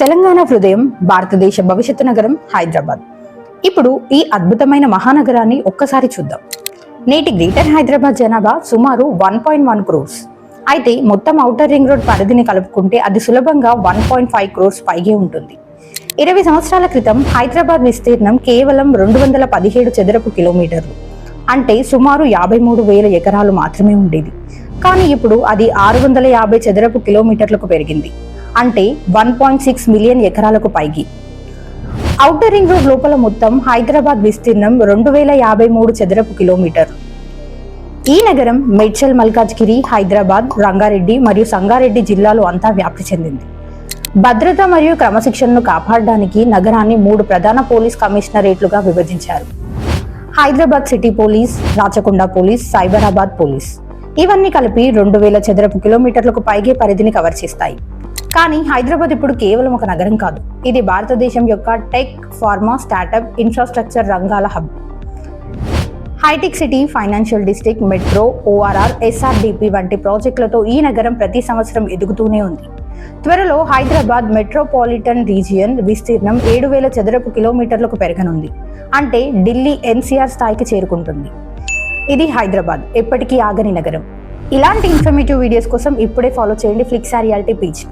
తెలంగాణ హృదయం, భారతదేశ భవిష్యత్తు నగరం హైదరాబాద్. ఇప్పుడు ఈ అద్భుతమైన మహానగరాన్ని ఒక్కసారి చూద్దాం. నేటి గ్రేటర్ హైదరాబాద్ జనాభా సుమారు 1.1 క్రోర్స్. అయితే మొత్తం ఔటర్ రింగ్ రోడ్ పరిధిని కలుపుకుంటే అది సులభంగా 1.5 క్రోర్స్ పైగే ఉంటుంది. 20 సంవత్సరాల క్రితం హైదరాబాద్ విస్తీర్ణం కేవలం 217 చదరపు కిలోమీటర్లు, అంటే సుమారు 53,000 ఎకరాలు మాత్రమే ఉండేది. కానీ ఇప్పుడు అది 650 చదరపు కిలోమీటర్లకు పెరిగింది, అంటే 1.6 మిలియన్ ఎకరాలకు పైకి. ఔటర్ రింగ్ రోడ్ లోపల మొత్తం హైదరాబాద్ విస్తీర్ణం 2053 చదరపు కిలోమీటర్లు. ఈ నగరం మేడ్చల్, మల్కాజ్గిరి, హైదరాబాద్, రంగారెడ్డి మరియు సంగారెడ్డి జిల్లాలు అంతా వ్యాప్తి చెందింది. భద్రత మరియు క్రమశిక్షణను కాపాడడానికి నగరాన్ని 3 ప్రధాన పోలీస్ కమిషనరేట్లుగా విభజించారు. Hyderabad city police, Rachakonda police, Cyberabad police. ఇవన్నీ కలిపి 2000 చదరపు కిలోమీటర్లకు పైగే పరిధిని కవర్ చేస్తాయి. కానీ హైదరాబాద్ ఇప్పుడు కేవలం ఒక నగరం కాదు, ఇది భారతదేశం యొక్క టెక్, ఫార్మా, స్టార్టప్, ఇన్ఫ్రాస్ట్రక్చర్ రంగాల hub. Hitech city, financial district, metro, ORR, SRDP వంటి ప్రాజెక్టులతో ఈ నగరం ప్రతి సంవత్సరం ఎదుగుతూనే ఉంది. త్వరలో హైదరాబాద్ మెట్రోపాలిటన్ రీజియన్ విస్తీర్ణం 7,000 చదరపు కిలోమీటర్లకు పెరగనుంది, అంటే ఢిల్లీ NCR స్థాయికి చేరుకుంటుంది. ఇది హైదరాబాద్ ఎప్పటికీ ఆగని నగరం. ఇలాంటి ఇన్ఫర్మేటివ్ వీడియోస్ కోసం ఇప్పుడే ఫాలో చేయండి ఫ్లిక్సా రియాలిటీ పేజ్.